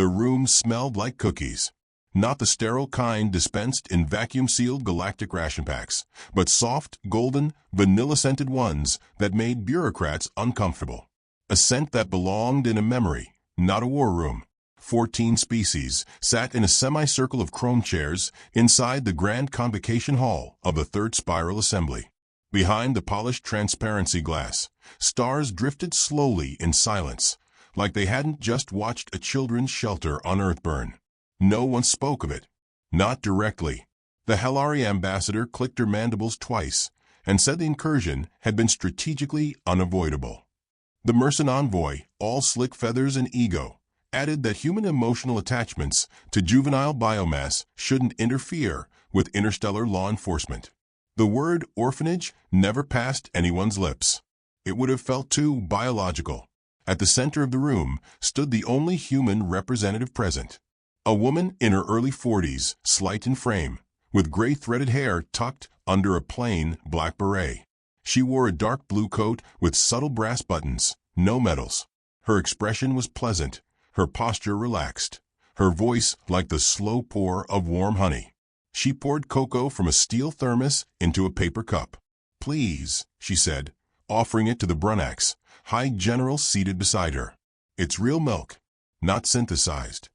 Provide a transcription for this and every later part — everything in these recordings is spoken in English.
The room smelled like cookies. Not the sterile kind dispensed in vacuum-sealed Galactic ration packs, but soft, golden, vanilla-scented ones that made bureaucrats uncomfortable. A scent that belonged in a memory, not a war room. 14 species sat in a semicircle of chrome chairs inside the grand convocation hall of the Third Spiral Assembly. Behind the polished transparency glass, stars drifted slowly in silence, like they hadn't just watched a children's shelter on Earth burn. No one spoke of it. Not directly. The Helari ambassador clicked her mandibles twice and said the incursion had been strategically unavoidable. The Mercen envoy, all slick feathers and ego, added that human emotional attachments to juvenile biomass shouldn't interfere with interstellar law enforcement. The word orphanage never passed anyone's lips. It would have felt too biological. At the center of the room stood the only human representative present. A woman in her early 40s, slight in frame, with gray threaded hair tucked under a plain black beret. She wore a dark blue coat with subtle brass buttons, no medals. Her expression was pleasant, her posture relaxed, her voice like the slow pour of warm honey. She poured cocoa from a steel thermos into a paper cup. "Please," she said, offering it to the Brunax, High General seated beside her. "It's real milk, not synthesized."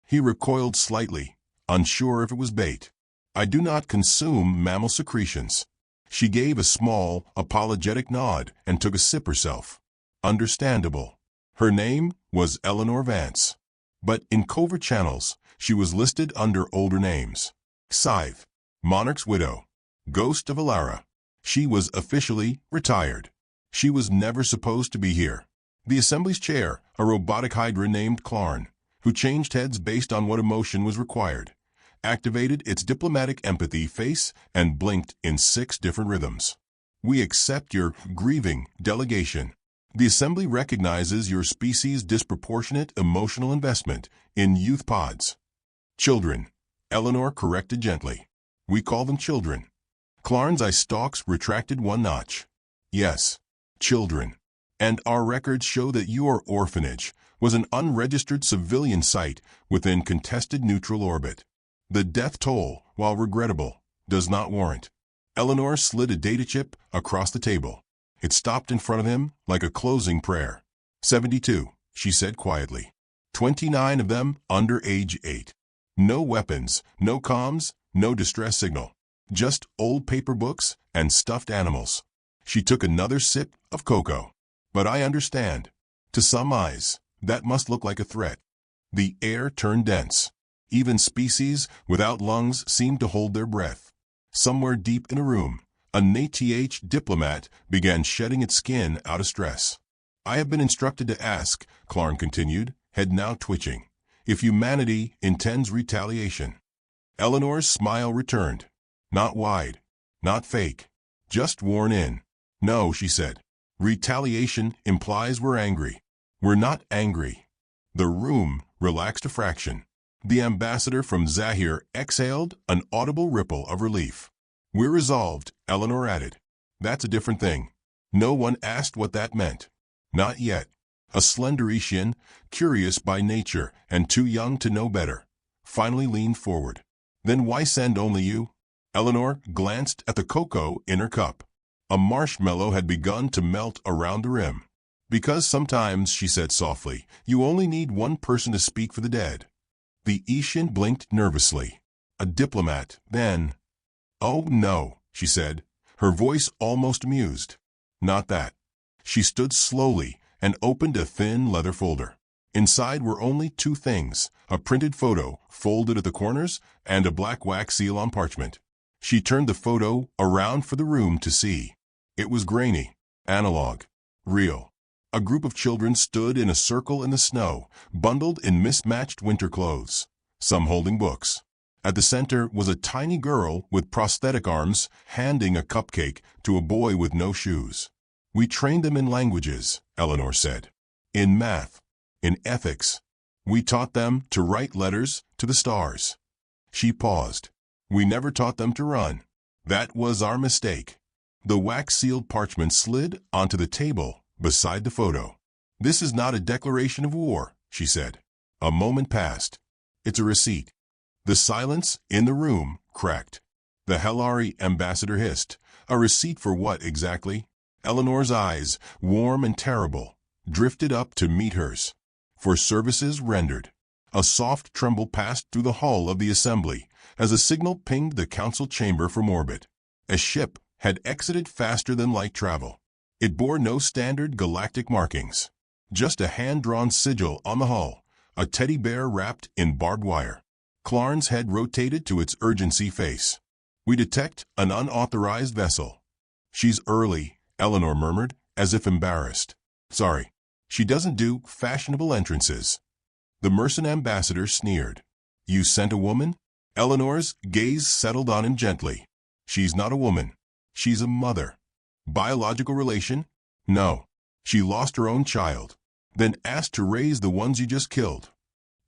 He recoiled slightly, unsure if it was bait. "I do not consume mammal secretions." She gave a small, apologetic nod and took a sip herself. Understandable. Her name was Eleanor Vance. But in covert channels, she was listed under older names. Scythe, Monarch's widow, Ghost of Alara. She was officially retired. She was never supposed to be here. The Assembly's chair, a robotic hydra named Clarn, who changed heads based on what emotion was required, activated its diplomatic empathy face and blinked in 6 different rhythms. "We accept your grieving delegation. The Assembly recognizes your species' disproportionate emotional investment in youth pods." "Children," Eleanor corrected gently. "We call them children." Clarn's eye stalks retracted one notch. "Yes, children. And our records show that your orphanage was an unregistered civilian site within contested neutral orbit. The death toll, while regrettable, does not warrant." Eleanor slid a data chip across the table. It stopped in front of him like a closing prayer. 72, she said quietly. 29 of them under age 8. No weapons, no comms, no distress signal. Just old paper books and stuffed animals. She took another sip of cocoa. "But I understand. To some eyes, that must look like a threat." The air turned dense. Even species without lungs seemed to hold their breath. Somewhere deep in a room, a NATH diplomat began shedding its skin out of stress. "I have been instructed to ask," Clarn continued, head now twitching, "if humanity intends retaliation." Eleanor's smile returned. Not wide, not fake, just worn in. "No," she said. "Retaliation implies we're angry. We're not angry." The room relaxed a fraction. The ambassador from Zahir exhaled an audible ripple of relief. "We're resolved," Eleanor added. "That's a different thing." No one asked what that meant. Not yet. A slender Ishian, curious by nature and too young to know better, finally leaned forward. "Then why send only you?" Eleanor glanced at the cocoa in her cup. A marshmallow had begun to melt around the rim. "Because sometimes," she said softly, "you only need one person to speak for the dead." The Ishian blinked nervously. "A diplomat, then." "Oh, no," she said, her voice almost amused. "Not that." She stood slowly and opened a thin leather folder. Inside were only 2 things, a printed photo folded at the corners and a black wax seal on parchment. She turned the photo around for the room to see. It was grainy, analog, real. A group of children stood in a circle in the snow, bundled in mismatched winter clothes, some holding books. At the center was a tiny girl with prosthetic arms handing a cupcake to a boy with no shoes. "We trained them in languages," Eleanor said. "In math, in ethics. We taught them to write letters to the stars." She paused. "We never taught them to run. That was our mistake." The wax-sealed parchment slid onto the table beside the photo. "This is not a declaration of war," she said. A moment passed. It's a receipt. The silence in the room cracked. The Hellari ambassador hissed. A receipt for what exactly? Eleanor's eyes, warm and terrible, drifted up to meet hers. For services rendered. A soft tremble passed through the hull of the assembly as a signal pinged the council chamber from orbit. A ship had exited faster than light travel. It bore no standard galactic markings. Just a hand-drawn sigil on the hull, a teddy bear wrapped in barbed wire. Clarn's head rotated to its urgency face. We detect an unauthorized vessel. She's early, Eleanor murmured, as if embarrassed. Sorry, she doesn't do fashionable entrances. The Mercen ambassador sneered. You sent a woman? Eleanor's gaze settled on him gently. She's not a woman. She's a mother. Biological relation? No. She lost her own child, then asked to raise the ones you just killed.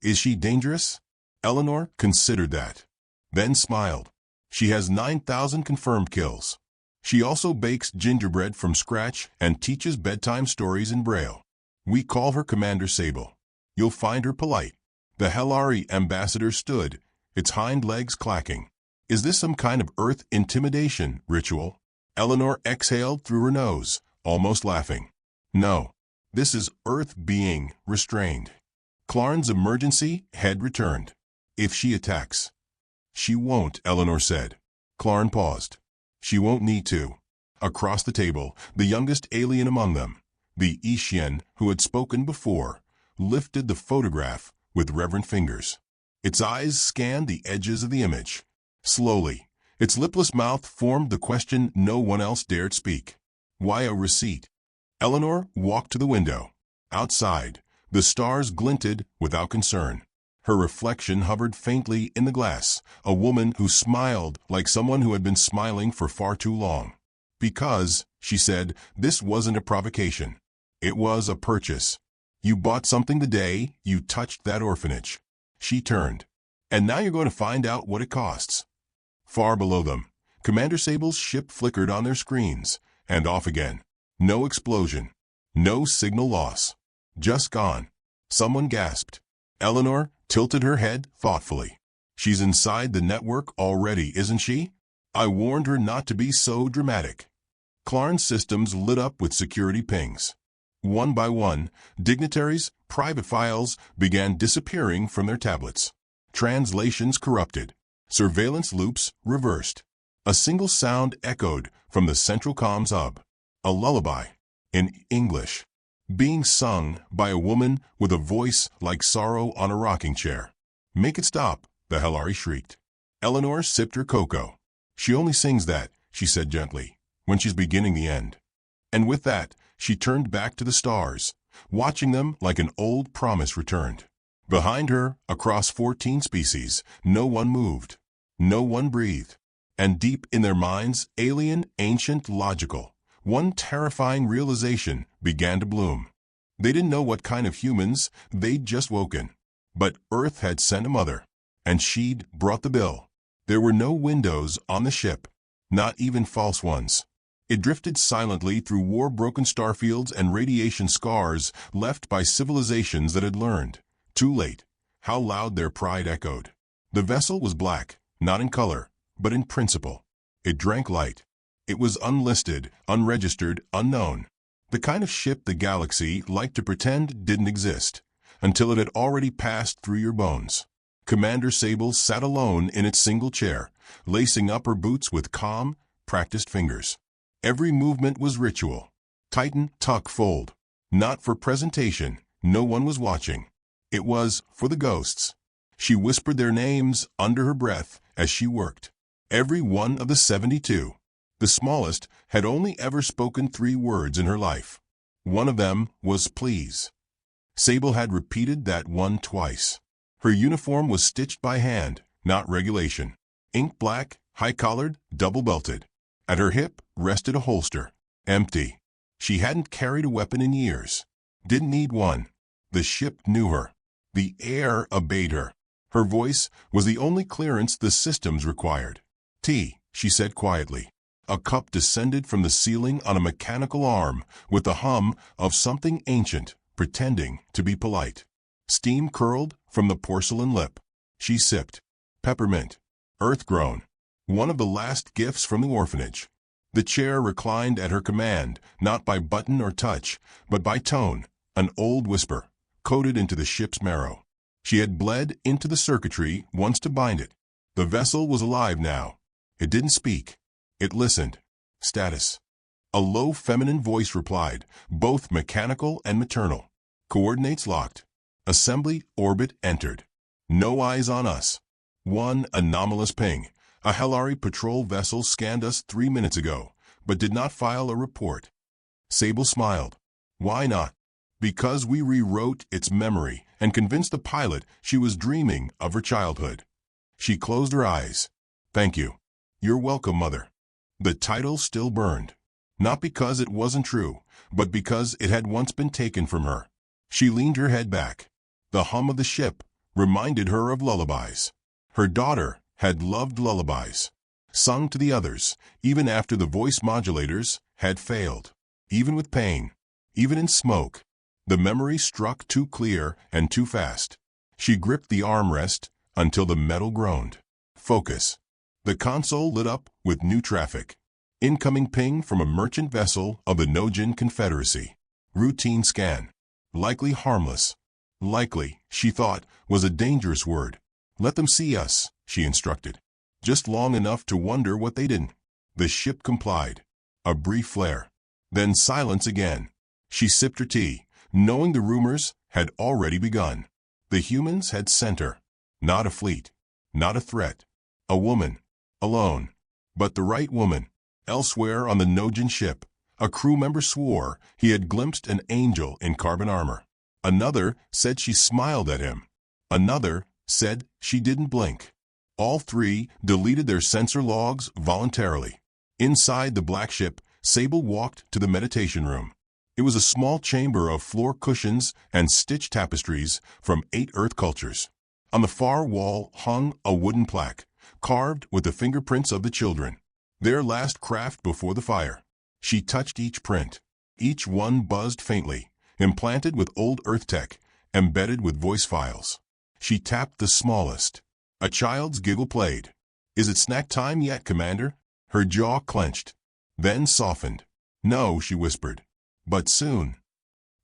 Is she dangerous? Eleanor considered that, then smiled. She has 9,000 confirmed kills. She also bakes gingerbread from scratch and teaches bedtime stories in Braille. We call her Commander Sable. You'll find her polite. The Hellari ambassador stood, its hind legs clacking. Is this some kind of Earth intimidation ritual? Eleanor exhaled through her nose, almost laughing. No, this is Earth being restrained. Clarn's emergency had returned. If she attacks. She won't, Eleanor said. Clarn paused. She won't need to. Across the table, the youngest alien among them, the Ishian who had spoken before, lifted the photograph with reverent fingers. Its eyes scanned the edges of the image. Slowly, its lipless mouth formed the question no one else dared speak. Why a receipt? Eleanor walked to the window. Outside, the stars glinted without concern. Her reflection hovered faintly in the glass, a woman who smiled like someone who had been smiling for far too long. Because, she said, this wasn't a provocation. It was a purchase. You bought something the day you touched that orphanage. She turned. And now you're going to find out what it costs. Far below them, Commander Sable's ship flickered on their screens, and off again. No explosion. No signal loss. Just gone. Someone gasped. Eleanor tilted her head thoughtfully. She's inside the network already, isn't she? I warned her not to be so dramatic. Clarn's systems lit up with security pings. One by one, dignitaries' private files began disappearing from their tablets. Translations corrupted. Surveillance loops reversed. A single sound echoed from the central comms hub. A lullaby, in English, being sung by a woman with a voice like sorrow on a rocking chair. Make it stop, the Hellari shrieked. Eleanor sipped her cocoa. She only sings that, she said gently, when she's beginning the end. And with that, she turned back to the stars, watching them like an old promise returned. Behind her, across 14 species, no one moved. No one breathed. And deep in their minds, alien, ancient, logical, one terrifying realization began to bloom. They didn't know what kind of humans they'd just woken. But Earth had sent a mother, and she'd brought the bill. There were no windows on the ship, not even false ones. It drifted silently through war-broken starfields and radiation scars left by civilizations that had learned, too late, how loud their pride echoed. The vessel was black, not in color, but in principle. It drank light. It was unlisted, unregistered, unknown. The kind of ship the galaxy liked to pretend didn't exist, until it had already passed through your bones. Commander Sable sat alone in its single chair, lacing up her boots with calm, practiced fingers. Every movement was ritual. Tighten, tuck, fold. Not for presentation. No one was watching. It was for the ghosts. She whispered their names under her breath as she worked. Every one of the 72. The smallest had only ever spoken 3 words in her life. One of them was please. Sable had repeated that one twice. Her uniform was stitched by hand, not regulation. Ink black, high-collared, double-belted. At her hip rested a holster. Empty. She hadn't carried a weapon in years. Didn't need one. The ship knew her. The air obeyed her. Her voice was the only clearance the systems required. Tea, she said quietly. A cup descended from the ceiling on a mechanical arm with the hum of something ancient, pretending to be polite. Steam curled, from the porcelain lip. She sipped. Peppermint. Earth-grown. One of the last gifts from the orphanage. The chair reclined at her command, not by button or touch, but by tone, an old whisper, coded into the ship's marrow. She had bled into the circuitry once to bind it. The vessel was alive now. It didn't speak. It listened. Status. A low feminine voice replied, both mechanical and maternal. Coordinates locked. Assembly orbit entered. No eyes on us. One anomalous ping. A Helari patrol vessel scanned us 3 minutes ago, but did not file a report. Sable smiled. Why not? Because we rewrote its memory and convinced the pilot she was dreaming of her childhood. She closed her eyes. Thank you. You're welcome, Mother. The title still burned. Not because it wasn't true, but because it had once been taken from her. She leaned her head back. The hum of the ship reminded her of lullabies. Her daughter had loved lullabies, sung to the others, even after the voice modulators had failed. Even with pain, even in smoke, the memory struck too clear and too fast. She gripped the armrest until the metal groaned. Focus. The console lit up with new traffic. Incoming ping from a merchant vessel of the Nojin Confederacy. Routine scan. Likely harmless. Likely, she thought, was a dangerous word. Let them see us, she instructed. Just long enough to wonder what they didn't. The ship complied. A brief flare. Then silence again. She sipped her tea, knowing the rumors had already begun. The humans had sent her. Not a fleet. Not a threat. A woman. Alone. But the right woman. Elsewhere on the Nojin ship, a crew member swore he had glimpsed an angel in carbon armor. Another said she smiled at him. Another said she didn't blink. All three deleted their sensor logs voluntarily. Inside the black ship, Sable walked to the meditation room. It was a small chamber of floor cushions and stitched tapestries from 8 Earth cultures. On the far wall hung a wooden plaque, carved with the fingerprints of the children. Their last craft before the fire. She touched each print. Each one buzzed faintly, implanted with old Earth tech, embedded with voice files. She tapped the smallest. A child's giggle played. Is it snack time yet, Commander? Her jaw clenched, then softened. No, she whispered. But soon.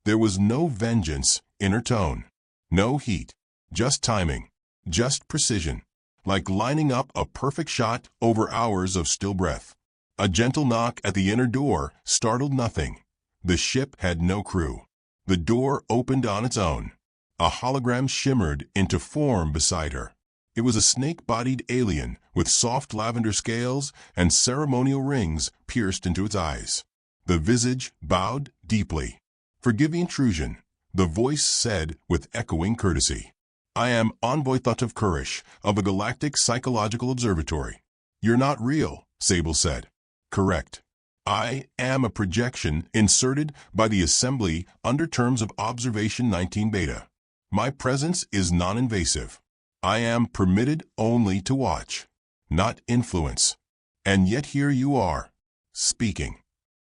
There was no vengeance in her tone. No heat. Just timing. Just precision. Like lining up a perfect shot over hours of still breath. A gentle knock at the inner door startled nothing. The ship had no crew. The door opened on its own. A hologram shimmered into form beside her. It was a snake-bodied alien with soft lavender scales and ceremonial rings pierced into its eyes. The visage bowed deeply. Forgive the intrusion, the voice said with echoing courtesy. I am Envoy Thutav Kurish of the Galactic Psychological Observatory. You're not real, Sable said. Correct. I am a projection inserted by the Assembly under terms of Observation 19 Beta. My presence is non-invasive. I am permitted only to watch, not influence. And yet here you are, speaking.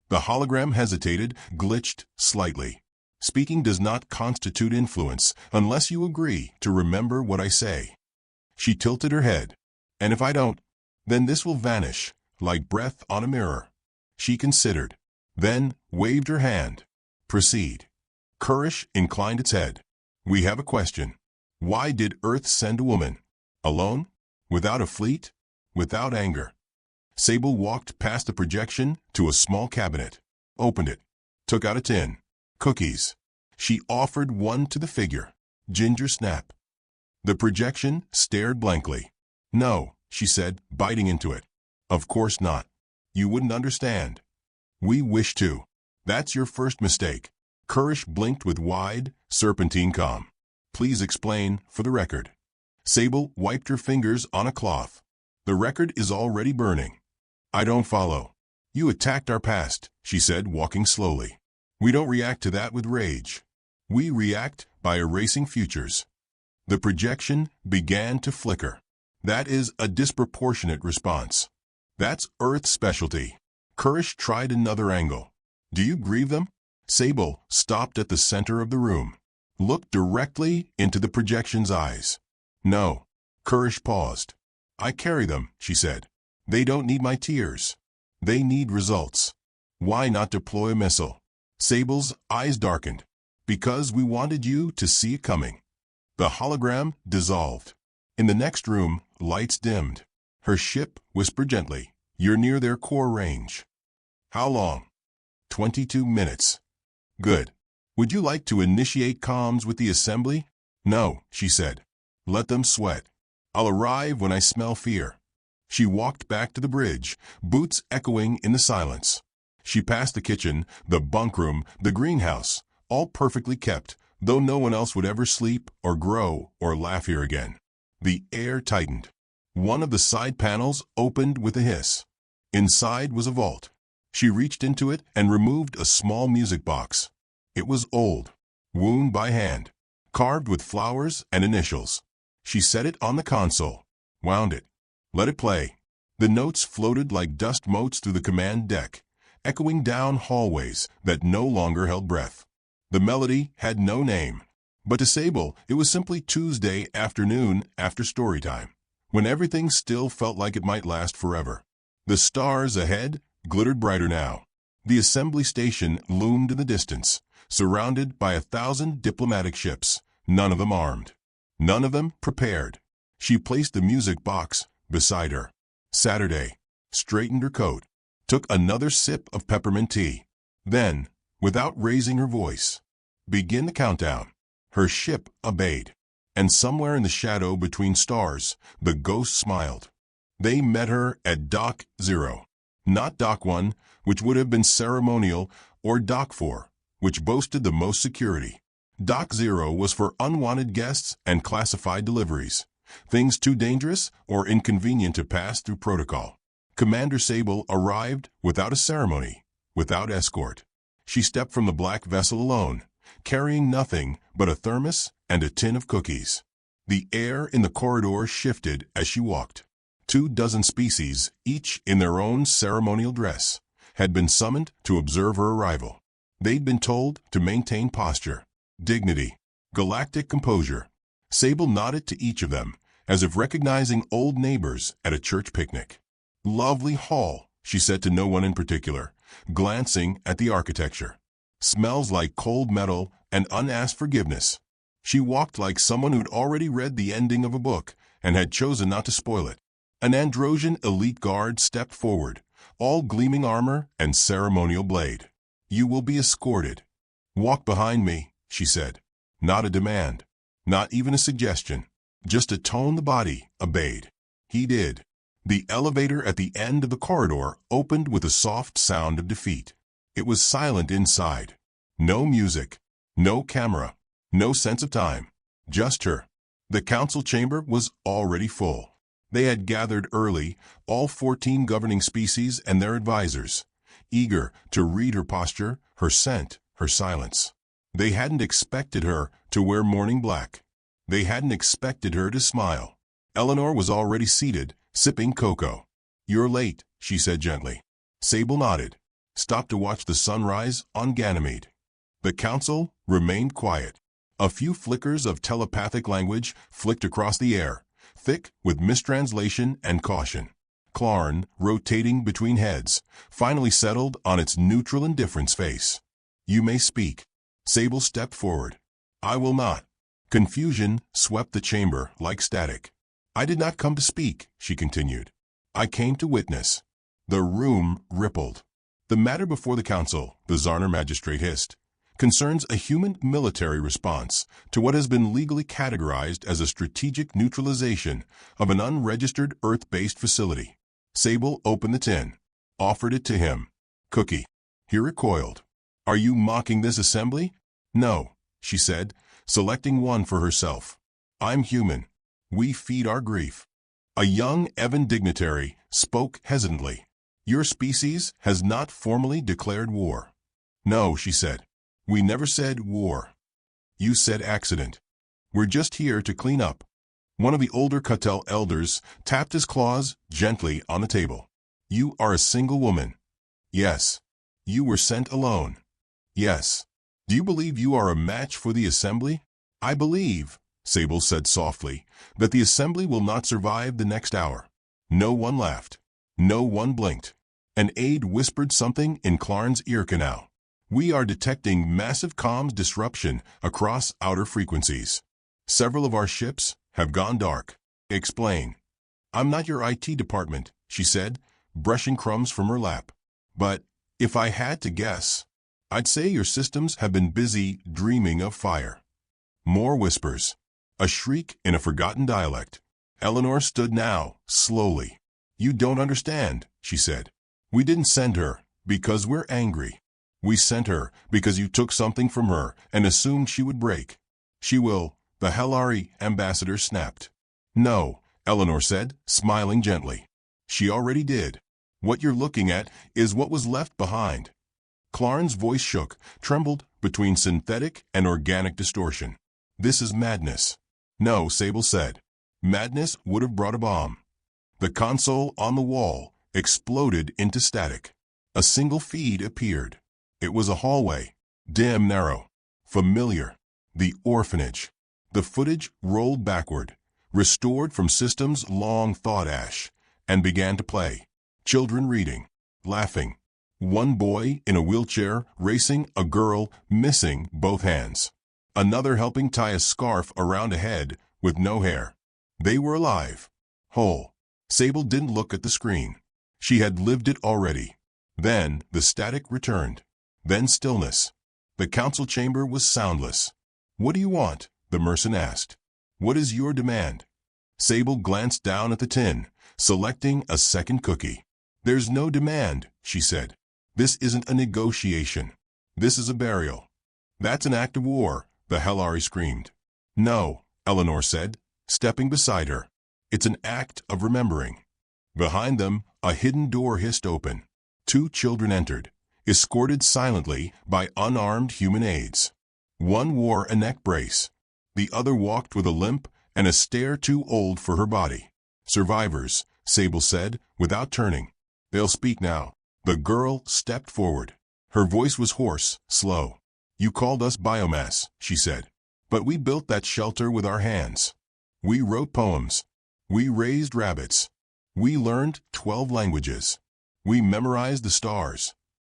The hologram hesitated, glitched slightly. Speaking does not constitute influence unless you agree to remember what I say. She tilted her head. And if I don't, then this will vanish, like breath on a mirror. She considered, then waved her hand. Proceed. Kurish inclined its head. We have a question. Why did Earth send a woman? Alone? Without a fleet? Without anger? Sable walked past the projection to a small cabinet, opened it, took out a tin. Cookies. She offered one to the figure. Ginger snap. The projection stared blankly. No, she said, biting into it. Of course not. You wouldn't understand. We wish to. That's your first mistake. Kurish blinked with wide, serpentine calm. Please explain for the record. Sable wiped her fingers on a cloth. The record is already burning. I don't follow. You attacked our past, she said, walking slowly. We don't react to that with rage. We react by erasing futures. The projection began to flicker. That is a disproportionate response. That's Earth's specialty. Kurish tried another angle. Do you grieve them? Sable stopped at the center of the room. Look directly into the projection's eyes. No. Courage paused. I carry them, she said. They don't need my tears. They need results. Why not deploy a missile? Sable's eyes darkened. Because we wanted you to see it coming. The hologram dissolved. In the next room, lights dimmed. Her ship whispered gently, "You're near their core range." How long? 22 minutes. Good. Would you like to initiate comms with the assembly? No, she said. Let them sweat. I'll arrive when I smell fear. She walked back to the bridge, boots echoing in the silence. She passed the kitchen, the bunk room, the greenhouse, all perfectly kept, though no one else would ever sleep or grow or laugh here again. The air tightened. One of the side panels opened with a hiss. Inside was a vault. She reached into it and removed a small music box. It was old, wound by hand, carved with flowers and initials. She set it on the console, wound it, let it play. The notes floated like dust motes through the command deck, echoing down hallways that no longer held breath. The melody had no name, but to Sable it was simply Tuesday afternoon after story time, when everything still felt like it might last forever. The stars ahead glittered brighter now. The assembly station loomed in the distance, surrounded by 1,000 diplomatic ships, none of them armed, none of them prepared. She placed the music box beside her. Saturday, straightened her coat, took another sip of peppermint tea. Then, without raising her voice, begin the countdown. Her ship obeyed. And somewhere in the shadow between stars, the ghost smiled. They met her at Dock 0. Not Dock 1, which would have been ceremonial, or Dock 4, which boasted the most security. Dock 0 was for unwanted guests and classified deliveries, things too dangerous or inconvenient to pass through protocol. Commander Sable arrived without a ceremony, without escort. She stepped from the black vessel alone, carrying nothing but a thermos and a tin of cookies. The air in the corridor shifted as she walked. 24 species, each in their own ceremonial dress, had been summoned to observe her arrival. They'd been told to maintain posture, dignity, galactic composure. Sable nodded to each of them, as if recognizing old neighbors at a church picnic. Lovely hall, she said to no one in particular, glancing at the architecture. Smells like cold metal and unasked forgiveness. She walked like someone who'd already read the ending of a book and had chosen not to spoil it. An Androsian elite guard stepped forward, all gleaming armor and ceremonial blade. You will be escorted. Walk behind me, she said. Not a demand, not even a suggestion, just a tone the body obeyed. He did. The elevator at the end of the corridor opened with a soft sound of defeat. It was silent inside. No music, no camera, no sense of time, just her. The council chamber was already full. They had gathered early, all 14 governing species and their advisors, eager to read her posture, her scent, her silence. They hadn't expected her to wear mourning black. They hadn't expected her to smile. Eleanor was already seated, sipping cocoa. You're late, she said gently. Sable nodded, stopped to watch the sunrise on Ganymede. The council remained quiet. A few flickers of telepathic language flicked across the air, thick with mistranslation and caution. Clarn, rotating between heads, finally settled on its neutral indifference face. You may speak. Sable stepped forward. I will not. Confusion swept the chamber like static. I did not come to speak, she continued. I came to witness. The room rippled. The matter before the council, the Zarner magistrate hissed, concerns a human military response to what has been legally categorized as a strategic neutralization of an unregistered Earth-based facility. Sable opened the tin, offered it to him. Cookie. He recoiled. Are you mocking this assembly? No, she said, selecting one for herself. I'm human. We feed our grief. A young Evan dignitary spoke hesitantly. Your species has not formally declared war. No, she said. We never said war. You said accident. We're just here to clean up. One of the older Cattell elders tapped his claws gently on the table. You are a single woman. Yes. You were sent alone. Yes. Do you believe you are a match for the assembly? I believe, Sable said softly, that the assembly will not survive the next hour. No one laughed. No one blinked. An aide whispered something in Clarn's ear canal. We are detecting massive comms disruption across outer frequencies. Several of our ships have gone dark. Explain. I'm not your IT department, she said, brushing crumbs from her lap. But, if I had to guess, I'd say your systems have been busy dreaming of fire. More whispers. A shriek in a forgotten dialect. Eleanor stood now, slowly. You don't understand, she said. We didn't send her because we're angry. We sent her because you took something from her and assumed she would break. She will, the Helari ambassador snapped. No, Eleanor said, smiling gently. She already did. What you're looking at is what was left behind. Clarn's voice shook, trembled between synthetic and organic distortion. This is madness. No, Sable said. Madness would have brought a bomb. The console on the wall exploded into static. A single feed appeared. It was a hallway, dim, narrow, familiar. The orphanage. The footage rolled backward, restored from systems long thawed ash, and began to play. Children reading, laughing. One boy in a wheelchair racing a girl missing both hands. Another helping tie a scarf around a head with no hair. They were alive. Whole. Sable didn't look at the screen. She had lived it already. Then the static returned. Then stillness. The council chamber was soundless. What do you want? The merchant asked. What is your demand? Sable glanced down at the tin, selecting a second cookie. There's no demand, she said. This isn't a negotiation. This is a burial. That's an act of war, the Helari screamed. No, Eleanor said, stepping beside her. It's an act of remembering. Behind them, a hidden door hissed open. 2 children entered, escorted silently by unarmed human aides. One wore a neck brace. The other walked with a limp and a stare too old for her body. Survivors, Sable said, without turning. They'll speak now. The girl stepped forward. Her voice was hoarse, slow. You called us biomass, she said. But we built that shelter with our hands. We wrote poems. We raised rabbits. We learned 12 languages. We memorized the stars.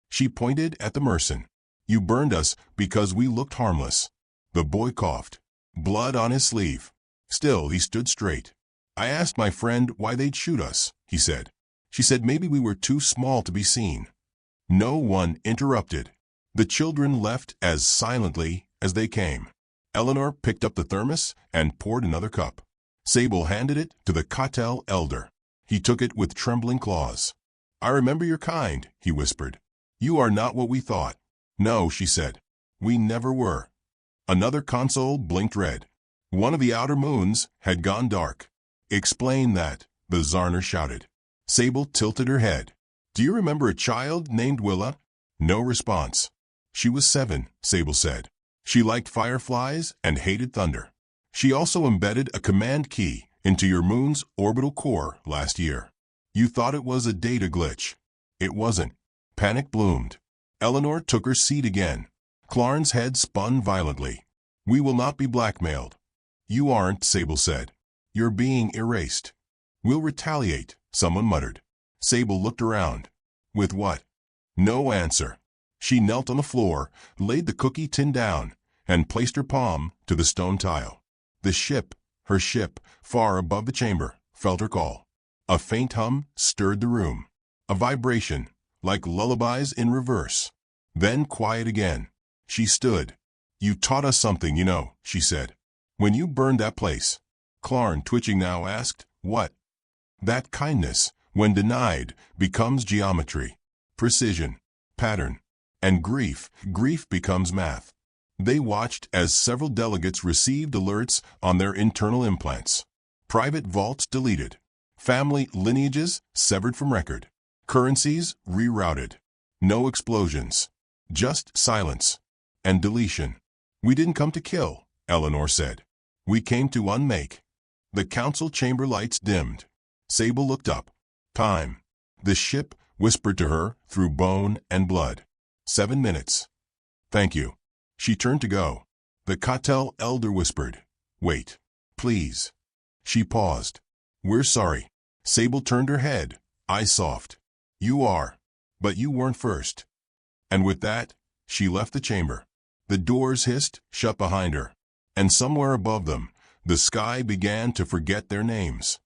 She pointed at the merchant. You burned us because we looked harmless. The boy coughed. Blood on his sleeve. Still, he stood straight. I asked my friend why they'd shoot us, he said. She said maybe we were too small to be seen. No one interrupted. The children left as silently as they came. Eleanor picked up the thermos and poured another cup. Sable handed it to the Cattell elder. He took it with trembling claws. I remember your kind, he whispered. You are not what we thought. No, she said. We never were. Another console blinked red. One of the outer moons had gone dark. Explain that, the Zarner shouted. Sable tilted her head. Do you remember a child named Willa? No response. She was 7, Sable said. She liked fireflies and hated thunder. She also embedded a command key into your moon's orbital core last year. You thought it was a data glitch. It wasn't. Panic bloomed. Eleanor took her seat again. Clarn's head spun violently. We will not be blackmailed. You aren't, Sable said. You're being erased. We'll retaliate, someone muttered. Sable looked around. With what? No answer. She knelt on the floor, laid the cookie tin down, and placed her palm to the stone tile. The ship, her ship, far above the chamber, felt her call. A faint hum stirred the room. A vibration, like lullabies in reverse. Then quiet again. She stood. You taught us something, you know, she said. When you burned that place. Clarn, twitching now, asked, what? That kindness, when denied, becomes geometry, precision, pattern, and grief becomes math. They watched as several delegates received alerts on their internal implants. Private vaults deleted. Family lineages severed from record. Currencies rerouted. No explosions. Just silence. And deletion. We didn't come to kill, Eleanor said. We came to unmake. The council chamber lights dimmed. Sable looked up. Time. The ship whispered to her through bone and blood. 7 minutes. Thank you. She turned to go. The Cattell elder whispered, "Wait, please." She paused. "We're sorry." Sable turned her head, eyes soft. "You are. But you weren't first." And with that, she left the chamber. The doors hissed shut behind her, and somewhere above them, the sky began to forget their names.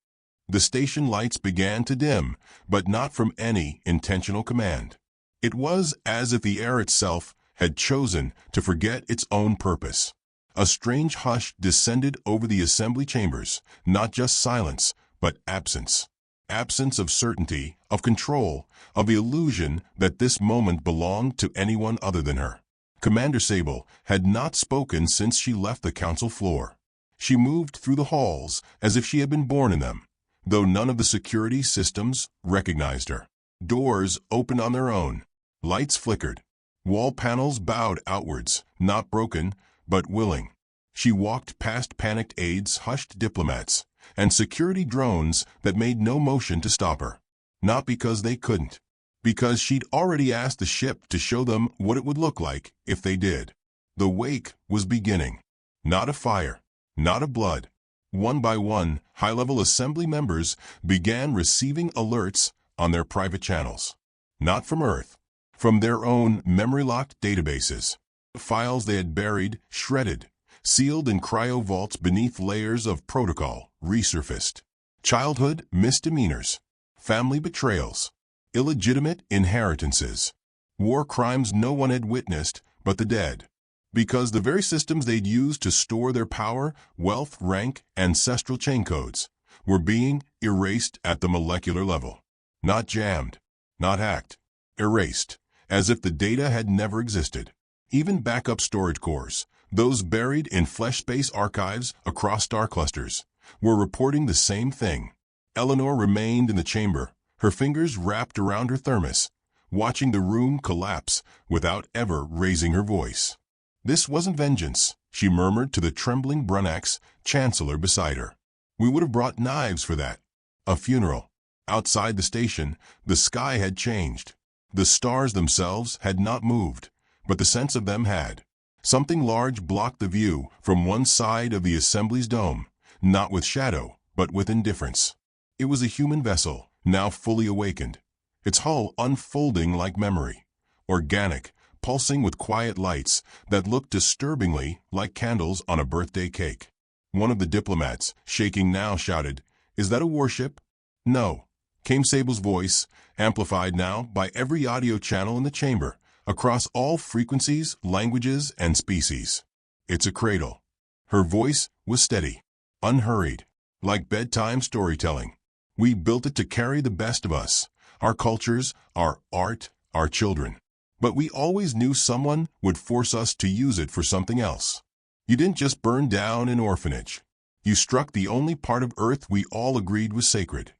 The station lights began to dim, but not from any intentional command. It was as if the air itself had chosen to forget its own purpose. A strange hush descended over the assembly chambers, not just silence, but absence. Absence of certainty, of control, of the illusion that this moment belonged to anyone other than her. Commander Sable had not spoken since she left the council floor. She moved through the halls as if she had been born in them, though none of the security systems recognized her. Doors opened on their own. Lights flickered. Wall panels bowed outwards, not broken, but willing. She walked past panicked aides, hushed diplomats, and security drones that made no motion to stop her. Not because they couldn't, because she'd already asked the ship to show them what it would look like if they did. The wake was beginning. Not a fire, not a blood. One by one, high-level assembly members began receiving alerts on their private channels. Not from Earth, from their own memory-locked databases. Files they had buried, shredded, sealed in cryo vaults beneath layers of protocol, resurfaced. Childhood misdemeanors, family betrayals, illegitimate inheritances, war crimes no one had witnessed but the dead. Because the very systems they'd used to store their power, wealth, rank, ancestral chain codes were being erased at the molecular level. Not jammed, not hacked, erased, as if the data had never existed. Even backup storage cores, those buried in flesh space archives across star clusters, were reporting the same thing. Eleanor remained in the chamber, her fingers wrapped around her thermos, watching the room collapse without ever raising her voice. "This wasn't vengeance," she murmured to the trembling Brunax chancellor beside her. "We would have brought knives for that." A funeral. Outside the station, the sky had changed. The stars themselves had not moved, but the sense of them had. Something large blocked the view from one side of the assembly's dome, not with shadow, but with indifference. It was a human vessel, now fully awakened, its hull unfolding like memory, organic, pulsing with quiet lights that looked disturbingly like candles on a birthday cake. One of the diplomats, shaking now, shouted, "Is that a warship?" "No," came Sable's voice, amplified now by every audio channel in the chamber, across all frequencies, languages, and species. "It's a cradle." Her voice was steady, unhurried, like bedtime storytelling. "We built it to carry the best of us, our cultures, our art, our children. But we always knew someone would force us to use it for something else. You didn't just burn down an orphanage. You struck the only part of Earth we all agreed was sacred."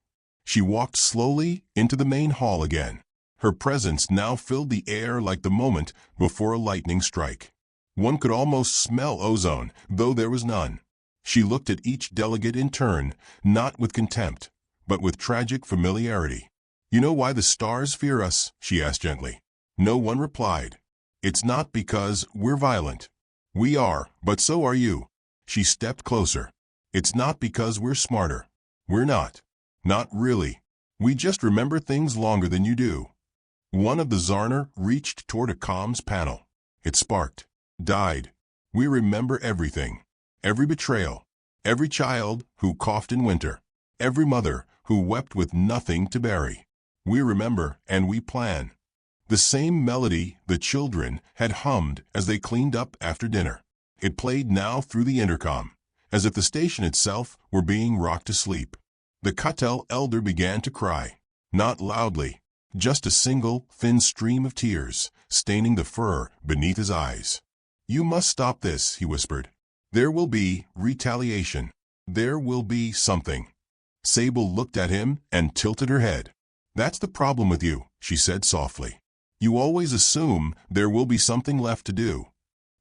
She walked slowly into the main hall again. Her presence now filled the air like the moment before a lightning strike. One could almost smell ozone, though there was none. She looked at each delegate in turn, not with contempt, but with tragic familiarity. "You know why the stars fear us?" she asked gently. No one replied. "It's not because we're violent. We are, but so are you." She stepped closer. "It's not because we're smarter. We're not. Not really. We just remember things longer than you do." One of the Zarner reached toward a comms panel. It sparked. "Died. We remember everything. Every betrayal. Every child who coughed in winter. Every mother who wept with nothing to bury. We remember and we plan." The same melody the children had hummed as they cleaned up after dinner. It played now through the intercom, as if the station itself were being rocked to sleep. The Cattell elder began to cry. Not loudly, just a single, thin stream of tears, staining the fur beneath his eyes. "You must stop this," he whispered. "There will be retaliation. There will be something." Sable looked at him and tilted her head. "That's the problem with you," she said softly. "You always assume there will be something left to do."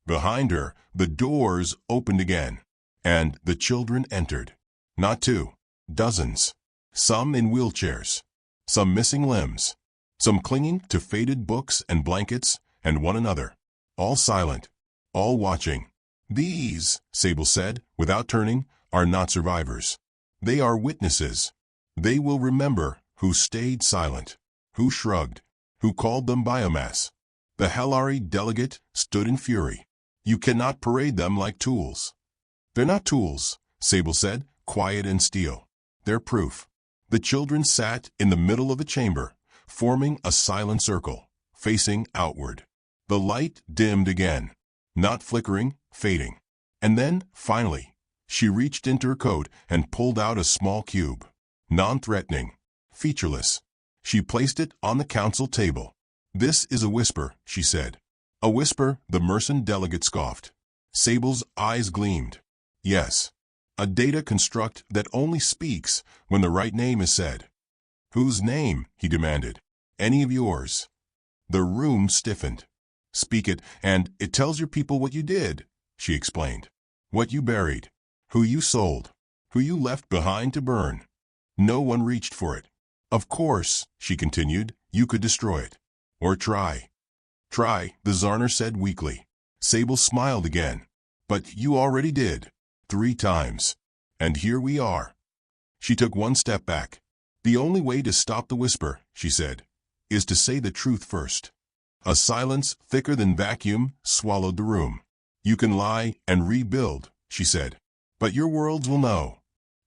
Behind her, the doors opened again, and the children entered. Not two, dozens. Some in wheelchairs, some missing limbs, some clinging to faded books and blankets and one another. All silent, all watching, These, Sable said, without turning, are not survivors. They are witnesses. They will remember who stayed silent, who shrugged, who called them biomass. The Helari delegate stood in fury. You cannot parade them like tools. They're not tools, Sable said, quiet and steel. They're proof. The children sat in the middle of the chamber, forming a silent circle, facing outward. The light dimmed again, not flickering, fading. And then, finally, she reached into her coat and pulled out a small cube. Non-threatening, featureless. She placed it on the council table. This is a whisper, she said. A whisper, the Mercen delegate scoffed. Sable's eyes gleamed. Yes. A data construct that only speaks when the right name is said. Whose name? He demanded. Any of yours. The room stiffened. Speak it, and it tells your people what you did, she explained. What you buried. Who you sold. Who you left behind to burn. No one reached for it. Of course, she continued, you could destroy it. Or try. Try, the Zarner said weakly. Sable smiled again. But you already did. 3 times. And here we are. She took one step back. The only way to stop the whisper, she said, is to say the truth first. A silence thicker than vacuum swallowed the room. You can lie and rebuild, she said. But your worlds will know.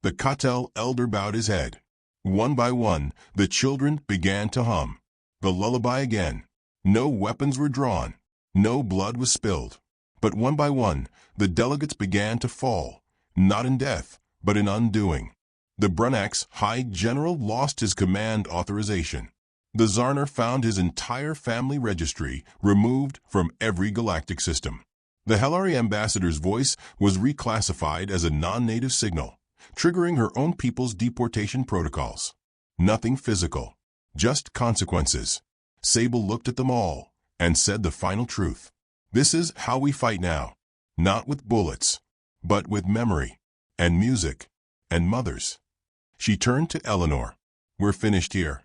The Catel elder bowed his head. One by one, the children began to hum. The lullaby again. No weapons were drawn. No blood was spilled. But one by one, the delegates began to fall, not in death, but in undoing. The Brunax High General lost his command authorization. The Zarner found his entire family registry removed from every galactic system. The Helari ambassador's voice was reclassified as a non-native signal, triggering her own people's deportation protocols. Nothing physical, just consequences. Sable looked at them all and said the final truth. This is how we fight now. Not with bullets, but with memory, and music, and mothers. She turned to Eleanor. We're finished here.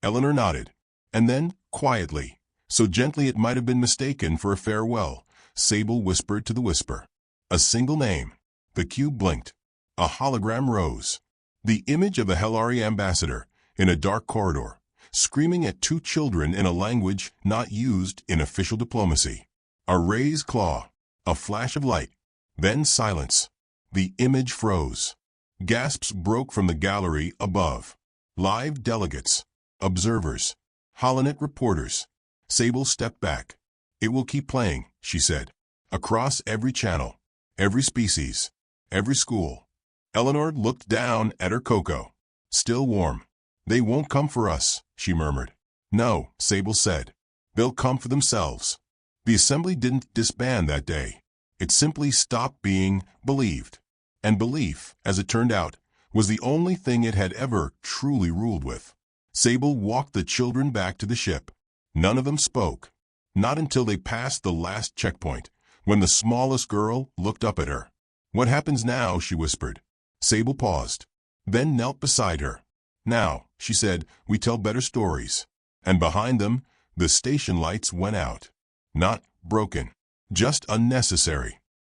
Eleanor nodded. And then, quietly, so gently it might have been mistaken for a farewell, Sable whispered to the whisper. A single name. The cube blinked. A hologram rose. The image of a Helari ambassador, in a dark corridor, screaming at 2 children in a language not used in official diplomacy. A raised claw, a flash of light, then silence. The image froze. Gasps broke from the gallery above. Live delegates, observers, Holonet reporters. Sable stepped back. It will keep playing, she said. Across every channel, every species, every school. Eleanor looked down at her cocoa. Still warm. They won't come for us, she murmured. No, Sable said. They'll come for themselves. The assembly didn't disband that day. It simply stopped being believed. And belief, as it turned out, was the only thing it had ever truly ruled with. Sable walked the children back to the ship. None of them spoke. Not until they passed the last checkpoint, when the smallest girl looked up at her. What happens now? She whispered. Sable paused, then knelt beside her. Now, she said, we tell better stories. And behind them, the station lights went out. Not broken, just unnecessary.